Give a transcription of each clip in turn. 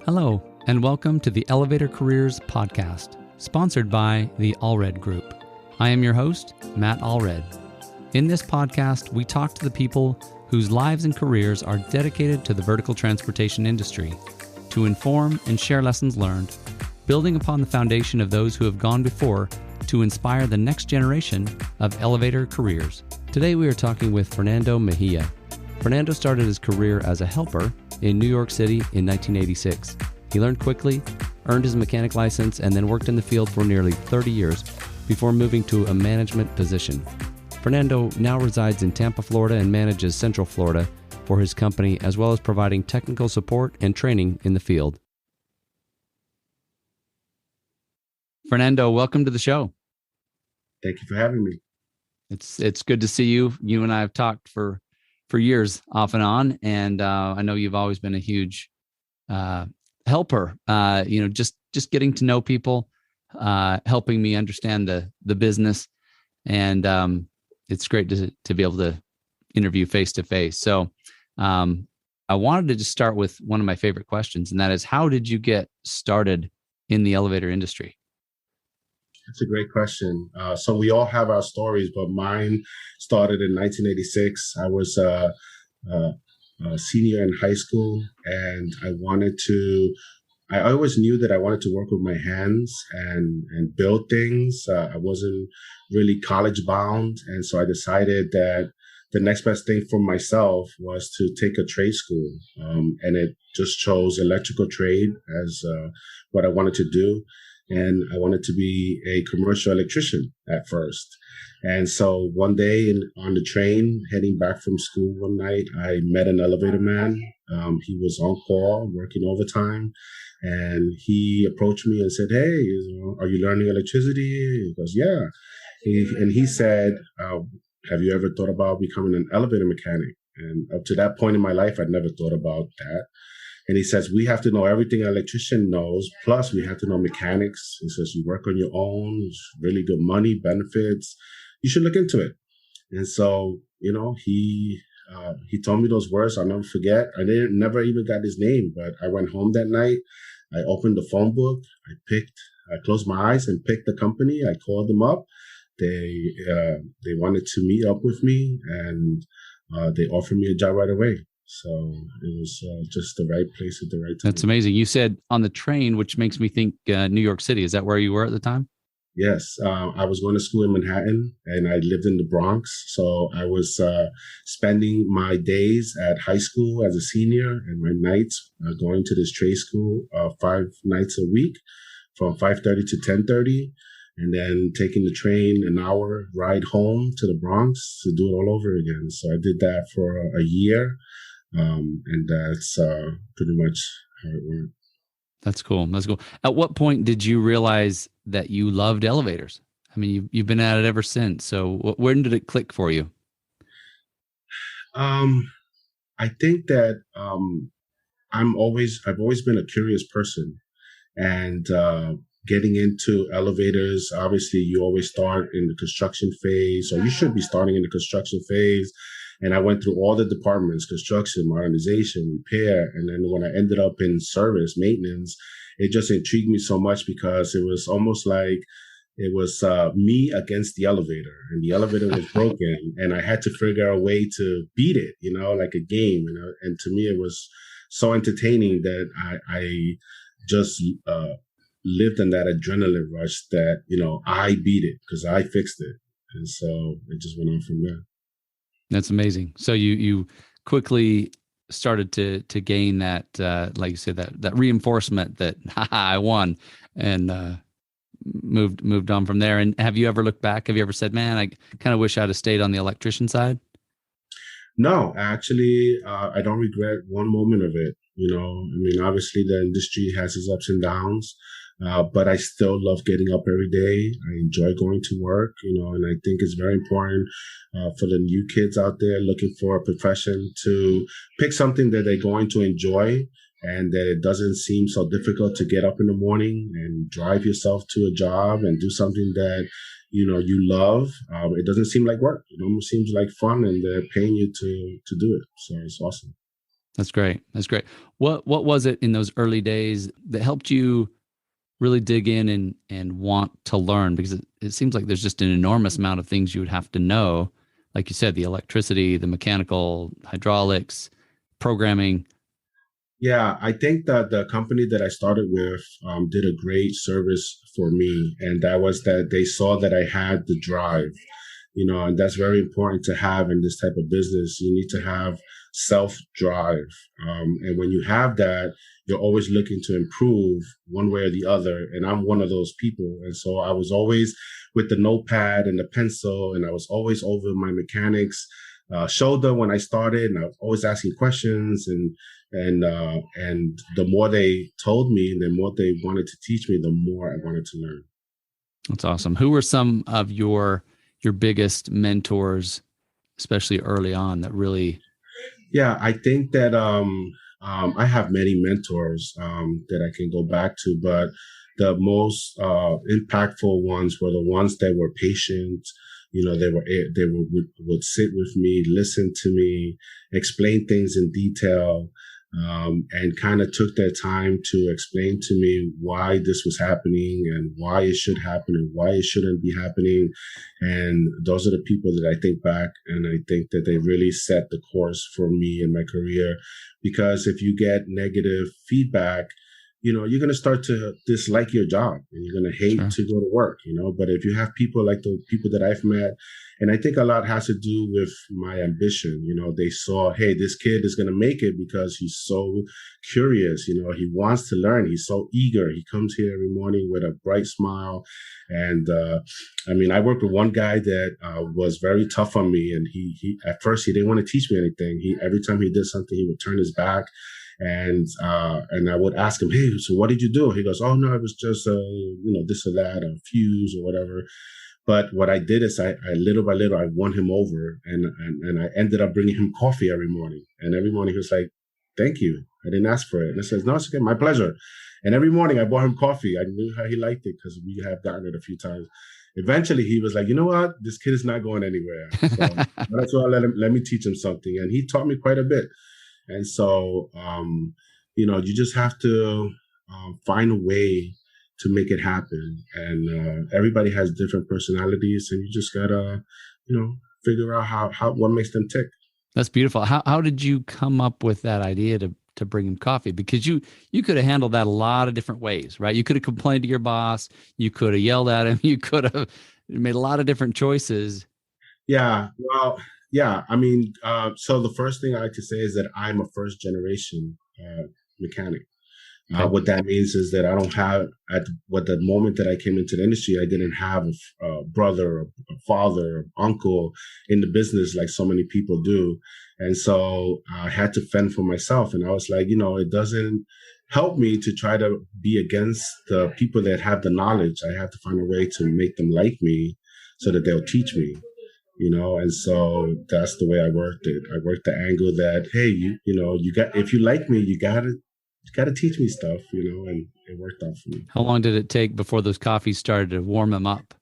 Hello, and welcome to the Elevator Careers Podcast, sponsored by the Allred Group. I am your host, Matt Allred. In this podcast, we talk to the people whose lives and careers are dedicated to the vertical transportation industry to inform and share lessons learned, building upon the foundation of those who have gone before to inspire the next generation of elevator careers. Today, we are talking with Fernando Mejia. Fernando started his career as a helper in New York City in 1986. He learned quickly, earned his mechanic license, and then worked in the field for nearly 30 years before moving to a management position. Fernando now resides in Tampa, Florida, and manages Central Florida for his company, as well as providing technical support and training in the field. Fernando, welcome to the show. Thank you for having me. It's good to see you. You and I have talked for years off and on. And I know you've always been a huge helper, just getting to know people, helping me understand the business. And it's great to be able to interview face to face. So I wanted to just start with one of my favorite questions, and that is, how did you get started in the elevator industry? That's a great question. So we all have our stories, but mine started in 1986. I was a senior in high school, and I always knew that I wanted to work with my hands and build things. I wasn't really college bound. And so I decided that the next best thing for myself was to take a trade school. And it just chose electrical trade as what I wanted to do. And I wanted to be a commercial electrician at first. And so one day on the train heading back from school one night, I met an elevator man. He was on call, working overtime. And he approached me and said, "Hey, are you learning electricity?" He goes, "Yeah." He said, "Have you ever thought about becoming an elevator mechanic?" And up to that point in my life, I'd never thought about that. And he says, "We have to know everything an electrician knows, plus we have to know mechanics." He says, "You work on your own, it's really good money, benefits. You should look into it." And so, he told me those words I'll never forget. I never even got his name, but I went home that night. I opened the phone book. I closed my eyes and picked the company. I called them up. They wanted to meet up with me, and they offered me a job right away. So it was just the right place at the right time. That's amazing. You said on the train, which makes me think New York City. Is that where you were at the time? Yes. I was going to school in Manhattan, and I lived in the Bronx. So I was spending my days at high school as a senior and my nights going to this trade school 5 nights a week from 5:30 to 10:30. And then taking the train an hour ride home to the Bronx to do it all over again. So I did that for a year. And that's pretty much how it went. That's cool. That's cool. At what point did you realize that you loved elevators? I mean, you've been at it ever since. So when did it click for you? I think that I've always been a curious person, and getting into elevators, obviously you always start in the construction phase, or you should be starting in the construction phase. And I went through all the departments: construction, modernization, repair. And then when I ended up in service, maintenance, it just intrigued me so much because it was almost like it was me against the elevator, and the elevator was broken, and I had to figure out a way to beat it, like a game. And to me, it was so entertaining that I just lived in that adrenaline rush that, I beat it because I fixed it. And so it just went on from there. That's amazing. So you quickly started to gain that, like you said, that reinforcement that I won, and moved on from there. And have you ever looked back? Have you ever said, "Man, I kind of wish I'd have stayed on the electrician side"? No, actually, I don't regret one moment of it. Obviously the industry has its ups and downs. But I still love getting up every day. I enjoy going to work, and I think it's very important for the new kids out there looking for a profession to pick something that they're going to enjoy, and that it doesn't seem so difficult to get up in the morning and drive yourself to a job and do something that, you love. It doesn't seem like work. It almost seems like fun, and they're paying you to do it. So it's awesome. That's great. That's great. What was it in those early days that helped you really dig in and want to learn? Because it seems like there's just an enormous amount of things you would have to know. Like you said, the electricity, the mechanical, hydraulics, programming. Yeah, I think that the company that I started with did a great service for me, and that was that they saw that I had the drive, and that's very important to have in this type of business. You need to have self drive. And when you have that, you're always looking to improve one way or the other. And I'm one of those people. And so I was always with the notepad and the pencil, and I was always over my mechanics. Shoulder when I started, and I was always asking questions, and the more they told me, the more they wanted to teach me, the more I wanted to learn. That's awesome. Who were some of your biggest mentors, especially early on, that really? Yeah, I think that I have many mentors that I can go back to, but the most impactful ones were the ones that were patient. They would sit with me, listen to me, explain things in detail, and kind of took their time to explain to me why this was happening and why it should happen and why it shouldn't be happening. And those are the people that I think back, and I think that they really set the course for me in my career. Because if you get negative feedback, you're going to start to dislike your job, and you're going to hate Sure. to go to work, but if you have people like the people that I've met, and I think a lot has to do with my ambition, they saw, hey, this kid is going to make it because he's so curious, he wants to learn. He's so eager. He comes here every morning with a bright smile. And, I worked with one guy that was very tough on me, and he at first he didn't want to teach me anything. Every time he did something, he would turn his back. And I would ask him, hey, so what did you do? He goes, oh no, it was just this or that, a fuse or whatever. But what I did is I little by little I won him over, and I ended up bringing him coffee every morning. And every morning he was like, "Thank you, I didn't ask for it." And I says, "No, it's okay, my pleasure." And every morning I bought him coffee. I knew how he liked it because we have gotten it a few times. Eventually he was like, "You know what? This kid is not going anywhere. So might as well let me teach him something." And he taught me quite a bit. And so, you just have to find a way to make it happen. And everybody has different personalities, and you just gotta, figure out how what makes them tick. That's beautiful. How did you come up with that idea to bring him coffee? Because you could have handled that a lot of different ways, right? You could have complained to your boss, you could have yelled at him, you could have made a lot of different choices. Yeah, well, yeah. So the first thing I like to say is that I'm a first generation mechanic. Okay. What that means is that I don't have, at what the moment that I came into the industry, I didn't have a brother, a father, uncle in the business like so many people do. And so I had to fend for myself. And I was like, it doesn't help me to try to be against the people that have the knowledge. I have to find a way to make them like me so that they'll teach me. And so that's the way I worked it. I worked the angle that, hey, if you like me, you gotta teach me stuff, and it worked out for me. How long did it take before those coffees started to warm him up?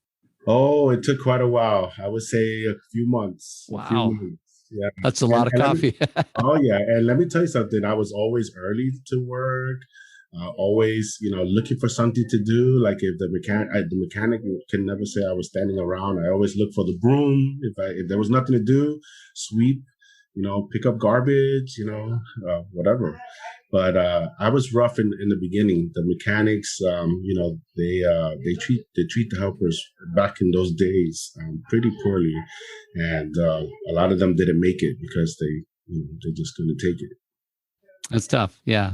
Oh, it took quite a while. I would say a few months. A few Wow. months. Yeah. That's a And, lot of and let me, coffee. oh yeah, and let me tell you something. I was always early to work. Always, looking for something to do. Like if the mechanic can never say I was standing around. I always look for the broom. If there was nothing to do, sweep. Pick up garbage. Whatever. But I was rough in the beginning. The mechanics, they treat the helpers back in those days pretty poorly, and a lot of them didn't make it because they just couldn't take it. That's tough. Yeah.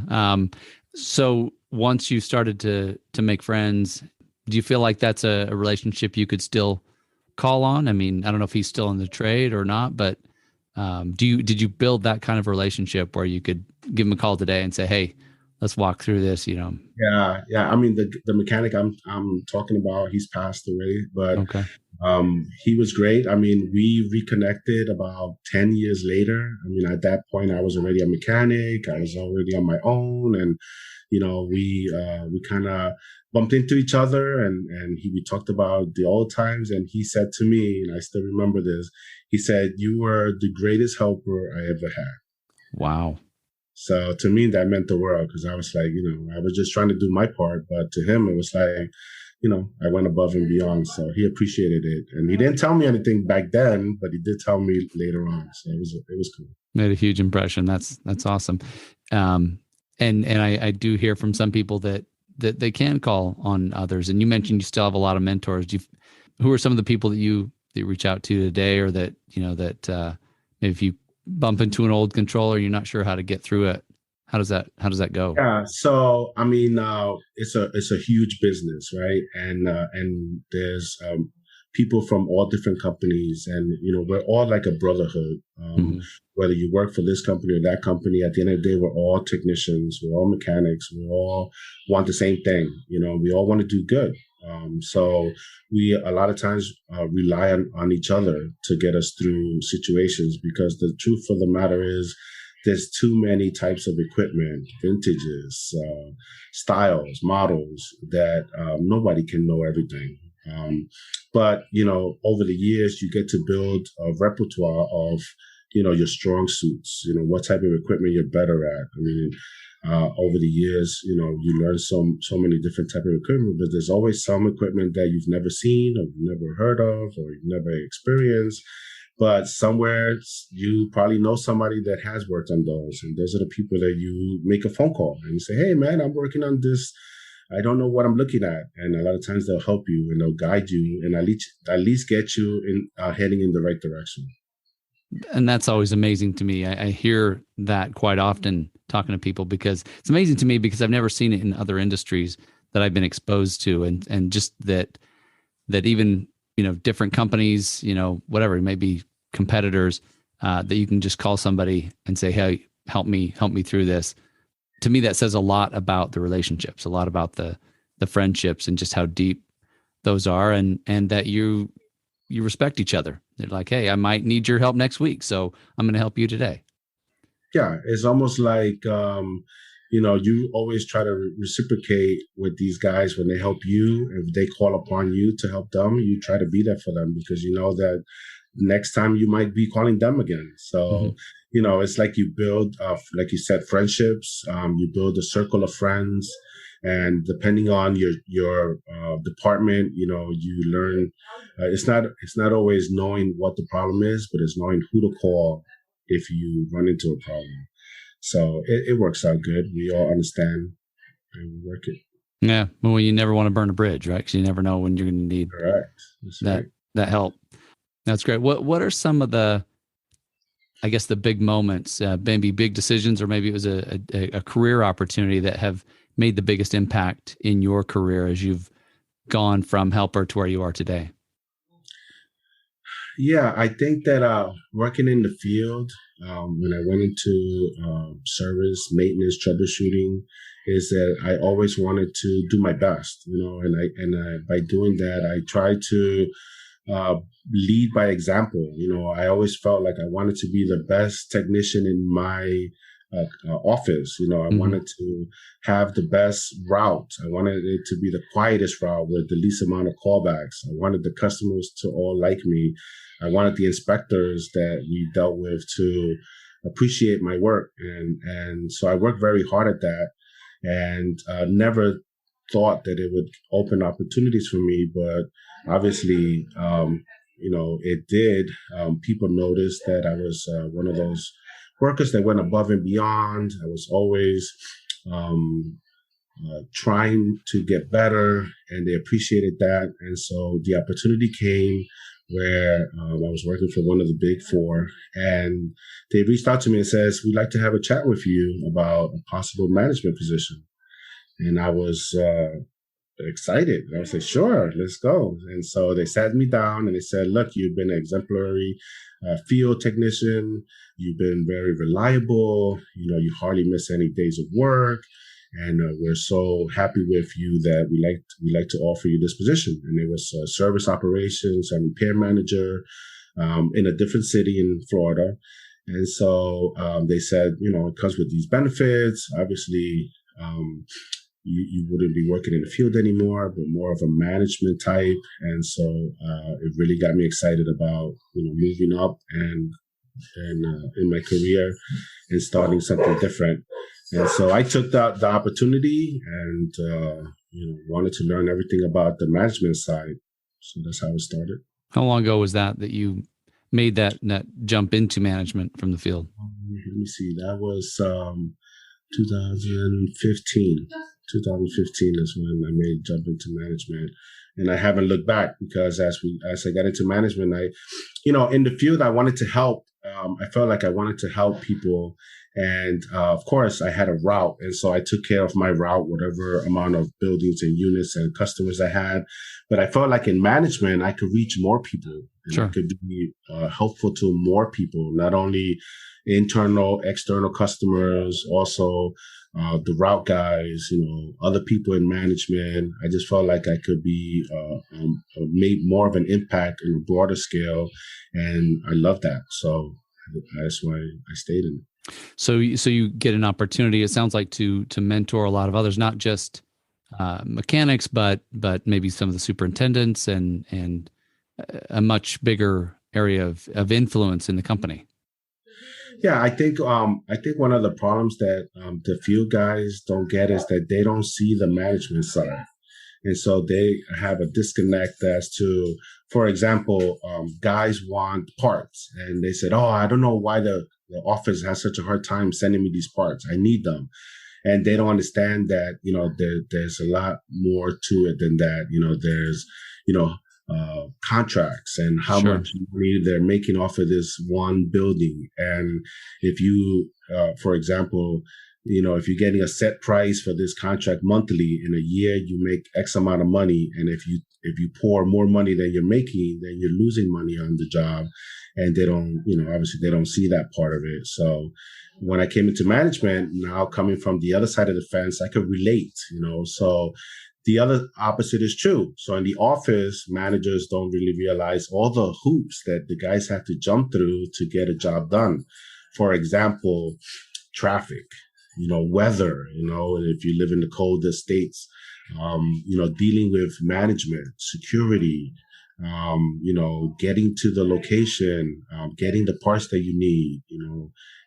So once you started to make friends, do you feel like that's a relationship you could still call on? I mean, I don't know if he's still in the trade or not, but did you build that kind of relationship where you could give him a call today and say, "Hey, let's walk through this," Yeah, yeah. The mechanic I'm talking about, he's passed away, but Okay. he was great. We reconnected about 10 years later. At that point, I was already a mechanic. I was already on my own, and we kind of bumped into each other, and we talked about the old times. And he said to me, and I still remember this. He said, "You were the greatest helper I ever had." Wow. So to me, that meant the world because I was like, I was just trying to do my part, but to him, it was like, I went above and beyond. So he appreciated it, and he didn't tell me anything back then, but he did tell me later on. So it was cool. Made a huge impression. That's awesome. Um, and I do hear from some people that they can call on others. And you mentioned you still have a lot of mentors. Who are some of the people that you reach out to today, or that maybe if you bump into an old controller, you're not sure how to get through it? How does that go? Yeah, so I mean, it's a huge business, right? And there's people from all different companies, and we're all like a brotherhood. Mm-hmm. Whether you work for this company or that company, at the end of the day, we're all technicians, we're all mechanics, we all want the same thing. We all want to do good. So we a lot of times rely on each other to get us through situations, because the truth of the matter is, there's too many types of equipment, vintages, styles, models, that nobody can know everything. But over the years, you get to build a repertoire of, your strong suits, what type of equipment you're better at. I mean, over the years, you learn so many different type of equipment, but there's always some equipment that you've never seen, or you've never heard of, or you've never experienced. But somewhere you probably know somebody that has worked on those. And those are the people that you make a phone call and you say, hey, man, I'm working on this. I don't know what I'm looking at. And a lot of times they'll help you and they'll guide you and at least get you in heading in the right direction. And that's always amazing to me. I hear that quite often talking to people, because it's amazing to me because I've never seen it in other industries that I've been exposed to. And just that even, different companies, whatever, it may be competitors, that you can just call somebody and say, hey, help me through this. To me, that says a lot about the relationships, a lot about the friendships, and just how deep those are, and that you respect each other. They're like, hey, I might need your help next week, so I'm going to help you today. Yeah, it's almost like, you always try to reciprocate with these guys when they help you. If they call upon you to help them, you try to be there for them, because you know that next time you might be calling them again. So, it's like you build, like you said, friendships. You build a circle of friends, and depending on your department, you learn. It's not always knowing what the problem is, but it's knowing who to call if you run into a problem. So it works out good. We all understand and we work it. Yeah, well, you never want to burn a bridge, right? Because you never know when you're going to need Correct. That's right. that help. That's great. What are some of the, I guess, the big moments, maybe big decisions, or maybe it was a career opportunity that have made the biggest impact in your career as you've gone from helper to where you are today? Yeah, I think that working in the field, when I went into service, maintenance, troubleshooting, is that I always wanted to do my best, and by doing that, I try to lead by example. I always felt like I wanted to be the best technician in my office. I wanted to have the best route. I wanted it to be the quietest route with the least amount of callbacks. I wanted the customers to all like me. I wanted the inspectors that we dealt with to appreciate my work. And so I worked very hard at that, and never thought that it would open opportunities for me. But obviously, it did. People noticed that I was one of those workers that went above and beyond. I was always trying to get better, and they appreciated that. And so the opportunity came where I was working for one of the big four, and they reached out to me and says, we'd like to have a chat with you about a possible management position. And I was excited. I was like, sure, let's go. And so they sat me down and they said, look, you've been an exemplary field technician. You've been very reliable. You hardly miss any days of work. And we're so happy with you that we like to offer you this position. And it was service operations and repair manager in a different city in Florida. And so they said, it comes with these benefits. Obviously, you wouldn't be working in the field anymore, but more of a management type. And so it really got me excited about moving up and in my career and starting something different. And so I took the opportunity and wanted to learn everything about the management side. So that's how it started. How long ago was that you made that jump into management from the field? Let me see. That was 2015. 2015 is when I made jump into management, and I haven't looked back because as I got into management, in the field I wanted to help. I felt like I wanted to help people, and of course I had a route, and so I took care of my route, whatever amount of buildings and units and customers I had. But I felt like in management I could reach more people, and Sure. I could be helpful to more people, not only internal, external customers, also the route guys, other people in management. I just felt like I could be made more of an impact in a broader scale, and I love that. So that's why I stayed in it. So you get an opportunity. It sounds like to mentor a lot of others, not just mechanics, but maybe some of the superintendents and a much bigger area of influence in the company. Yeah, I think one of the problems that the field guys don't get is that they don't see the management side, and so they have a disconnect as to, for example, guys want parts, and they said, "Oh, I don't know why the office has such a hard time sending me these parts. I need them." And they don't understand that, there's a lot more to it than that. There's, contracts and how Sure. much money they're making off of this one building. And if you, for example, if you're getting a set price for this contract monthly, in a year you make X amount of money, and if you pour more money than you're making, then you're losing money on the job, and they don't, obviously they don't see that part of it. So when I came into management, now coming from the other side of the fence, I could relate, so the other opposite is true. So in the office, managers don't really realize all the hoops that the guys have to jump through to get a job done. For example, traffic, weather, if you live in the coldest states, dealing with management, security, getting to the location, getting the parts that you need,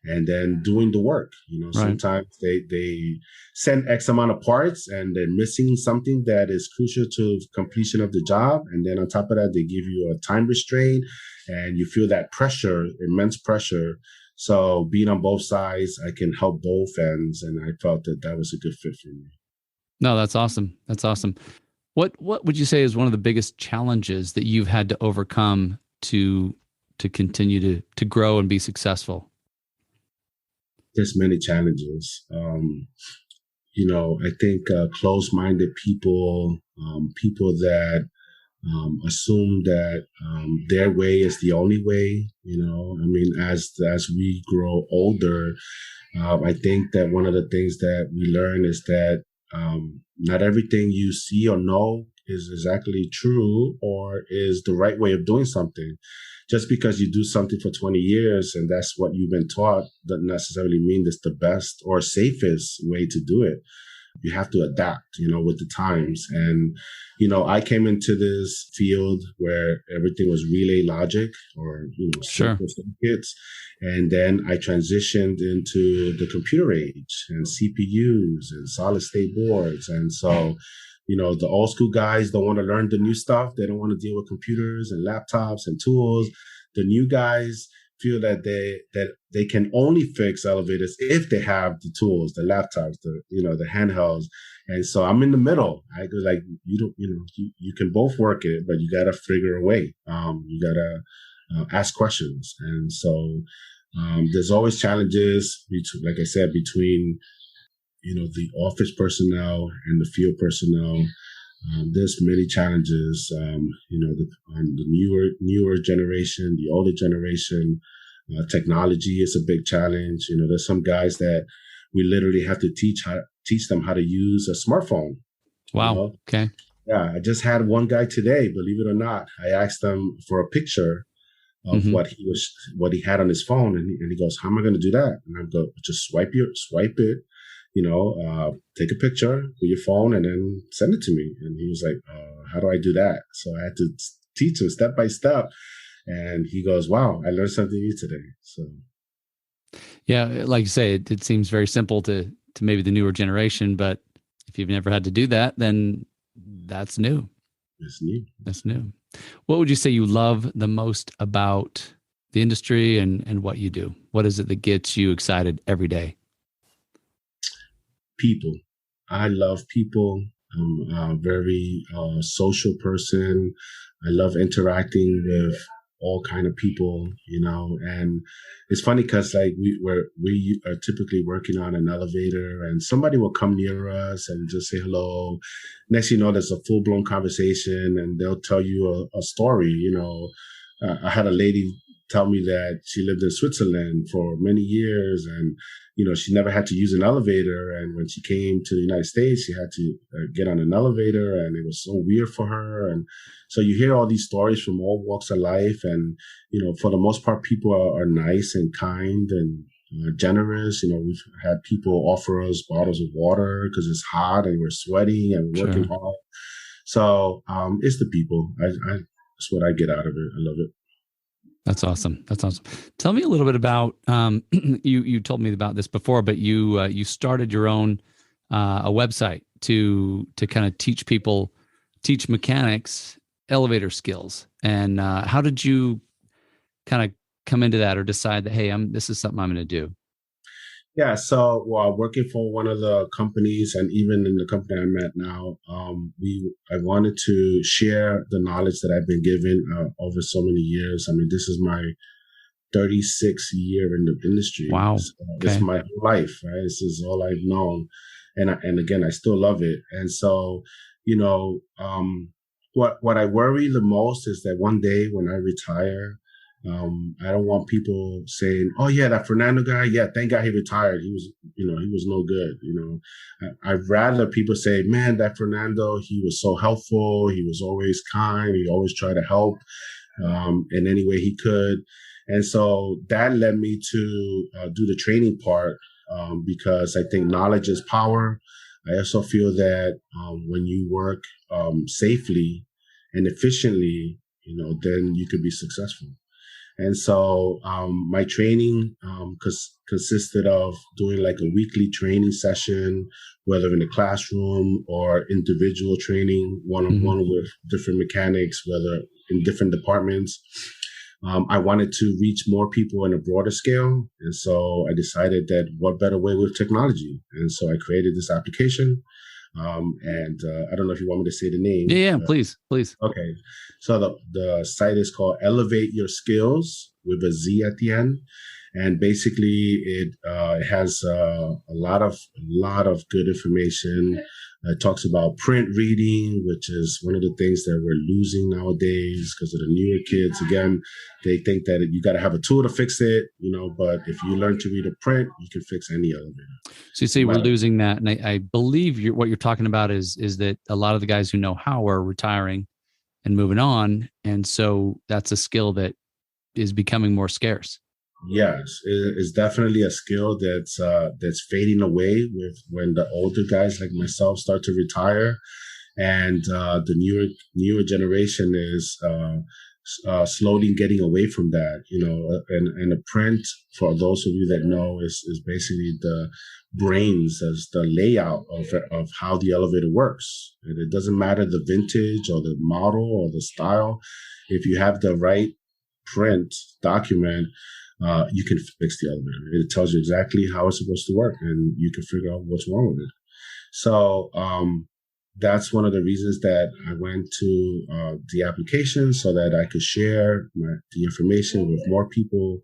and then doing the work. Right. Sometimes they send X amount of parts and they're missing something that is crucial to completion of the job. And then on top of that, they give you a time restraint and you feel that pressure, immense pressure. So being on both sides, I can help both ends. And I felt that was a good fit for me. No, that's awesome. That's awesome. What would you say is one of the biggest challenges that you've had to overcome to continue to grow and be successful? There's many challenges. I think closed-minded people, people that assume that their way is the only way. As we grow older, I think that one of the things that we learn is that not everything you see or know is exactly true or is the right way of doing something. Just because you do something for 20 years and that's what you've been taught doesn't necessarily mean it's the best or safest way to do it. You have to adapt, with the times. And, I came into this field where everything was relay logic or, Sure. simple circuits. And then I transitioned into the computer age and CPUs and solid state boards. And so, the old school guys don't want to learn the new stuff. They don't want to deal with computers and laptops and tools. The new guys feel that they can only fix elevators if they have the tools, the laptops, the handhelds. And so I'm in the middle. I go like, you can both work it, but you got to figure a way. You got to ask questions. And so there's always challenges, like I said, between, the office personnel and the field personnel. There's many challenges, on the newer generation, the older generation. Technology is a big challenge. There's some guys that we literally have to teach them how to use a smartphone. Wow. Okay. Yeah, I just had one guy today, believe it or not. I asked him for a picture of what he had on his phone, and he goes, "How am I going to do that?" And I go, "Just swipe it, take a picture with your phone and then send it to me." And he was like, "How do I do that?" So I had to teach him step by step. And he goes, wow, I learned something new today. So Yeah, like you say, it seems very simple to maybe the newer generation, but if you've never had to do that, then that's new. it's new. That's new. What would you say you love the most about the industry and what you do? What is it that gets you excited every day? People. I love people. I'm a very social person. I love interacting with all kind of people, and it's funny because like we are typically working on an elevator and somebody will come near us and just say hello. Next, there's a full blown conversation and they'll tell you a story. I had a lady tell me that she lived in Switzerland for many years and she never had to use an elevator. And when she came to the United States, she had to get on an elevator and it was so weird for her. And so you hear all these stories from all walks of life. And, for the most part, people are nice and kind and generous. We've had people offer us bottles of water because it's hot and we're sweating and we're working hard. So it's the people. That's what I get out of it. I love it. That's awesome. That's awesome. Tell me a little bit about you told me about this before, but you started your own a website to kind of teach mechanics elevator skills. And how did you kind of come into that or decide that, hey, this is something I'm going to do? Yeah, so while working for one of the companies and even in the company I'm at now, I wanted to share the knowledge that I've been given over so many years. I mean, this is my 36th year in the industry. Wow. So it's my whole life, right? This is all I've known. And again, I still love it. And so, what I worry the most is that one day when I retire, I don't want people saying, "Oh yeah, that Fernando guy. Yeah, thank God he retired. He was, he was no good." I'd rather people say, "Man, that Fernando, he was so helpful. He was always kind. He always tried to help in any way he could." And so that led me to do the training part because I think knowledge is power. I also feel that when you work safely and efficiently, then you could be successful. And so my training consisted of doing like a weekly training session, whether in the classroom or individual training, one-on-one with different mechanics, whether in different departments. I wanted to reach more people on a broader scale. And so I decided that what better way with technology? And so I created this application. I don't know if you want me to say the name. Yeah, please. Okay. So the site is called Elevate Your Skills with a Z at the end. And basically it has a lot of good information. It talks about print reading, which is one of the things that we're losing nowadays because of the newer kids. Again, they think that you got to have a tool to fix it, but if you learn to read a print, you can fix any elevator. So you say we're losing that. And I believe what you're talking about is that a lot of the guys who know how are retiring and moving on. And so that's a skill that is becoming more scarce. Yes, it's definitely a skill that's fading away with when the older guys like myself start to retire, and the newer generation is slowly getting away from that. And a print, for those of you that know, is basically the brains as the layout of how the elevator works. And it doesn't matter the vintage or the model or the style. If you have the right print document, you can fix the elevator. It tells you exactly how it's supposed to work and you can figure out what's wrong with it. So that's one of the reasons that I went to the application so that I could share the information with more people.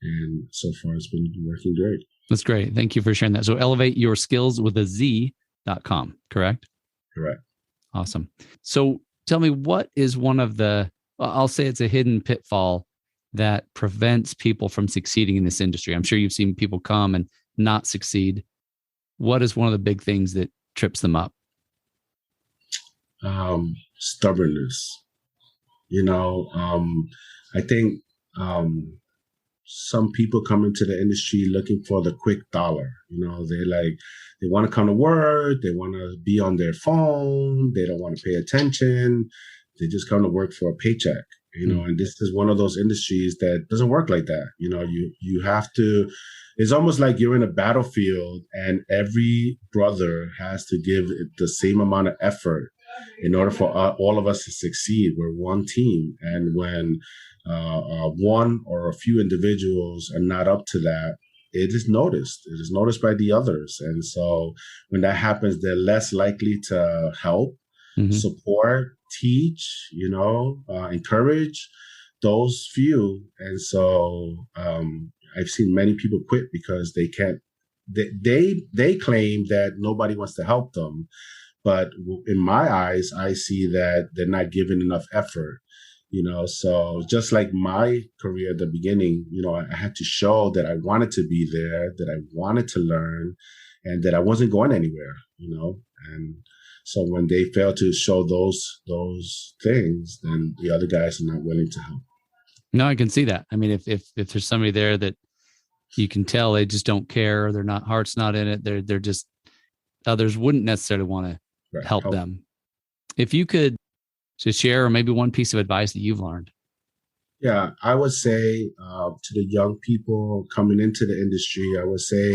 And so far it's been working great. That's great. Thank you for sharing that. So elevateyoursskills.com, correct? Correct. Awesome. So tell me, what is one of the, I'll say it's a hidden pitfall that prevents people from succeeding in this industry? I'm sure you've seen people come and not succeed. What is one of the big things that trips them up? Stubbornness. I think some people come into the industry looking for the quick dollar. They want to come to work. They want to be on their phone. They don't want to pay attention. They just come to work for a paycheck. And this is one of those industries that doesn't work like that. You have to, it's almost like you're in a battlefield and every brother has to give it the same amount of effort in order for all of us to succeed. We're one team. And when one or a few individuals are not up to that, it is noticed. It is noticed by the others. And so when that happens, they're less likely to help, support, teach, encourage those few. And so I've seen many people quit because they can't, they claim that nobody wants to help them. But in my eyes, I see that they're not giving enough effort. So just like my career at the beginning, I had to show that I wanted to be there, that I wanted to learn, and that I wasn't going anywhere, and so when they fail to show those things, then the other guys are not willing to help. No, I can see that. I mean, if there's somebody there that you can tell they just don't care, their heart's not in it, they're just, others wouldn't necessarily want to help them. If you could just share maybe one piece of advice that you've learned. Yeah, I would say to the young people coming into the industry, I would say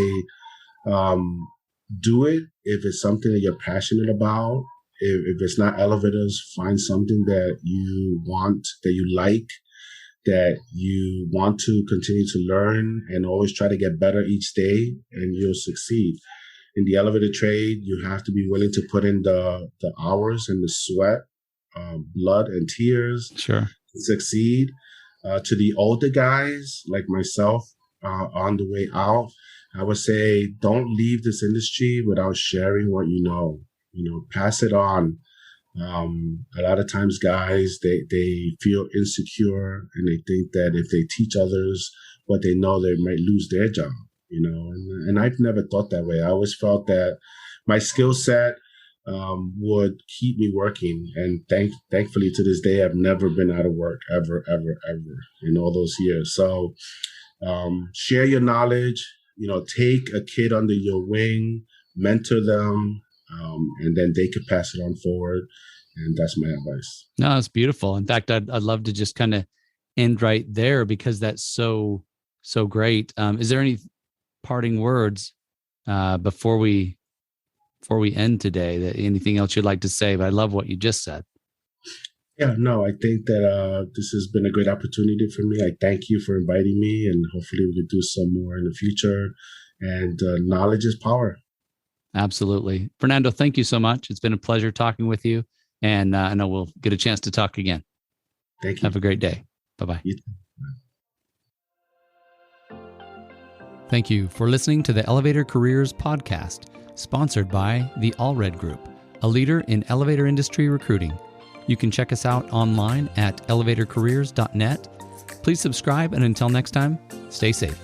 do it if it's something that you're passionate about. If it's not elevators, find something that you want, that you like, that you want to continue to learn, and always try to get better each day, and you'll succeed. In the elevator trade, you have to be willing to put in the hours and the sweat, blood and tears to succeed. To the older guys like myself on the way out, I would say don't leave this industry without sharing what you know. Pass it on. A lot of times guys, they feel insecure and they think that if they teach others what they know, they might lose their job, and I've never thought that way. I always felt that my skill set would keep me working. And thankfully to this day, I've never been out of work ever in all those years. So share your knowledge, take a kid under your wing, mentor them, and then they could pass it on forward. And that's my advice. No, it's beautiful. In fact, I'd love to just kind of end right there because that's so great. Is there any parting words before we end today, that anything else you'd like to say? But I love what you just said. Yeah, no, I think that this has been a great opportunity for me. I thank you for inviting me, and hopefully we can do some more in the future. And knowledge is power. Absolutely. Fernando, thank you so much. It's been a pleasure talking with you. And I know we'll get a chance to talk again. Thank you. Have a great day. Bye-bye. You too. Thank you for listening to the Elevator Careers Podcast, sponsored by the Allred Group, a leader in elevator industry recruiting. You can check us out online at elevatorcareers.net. Please subscribe, and until next time, stay safe.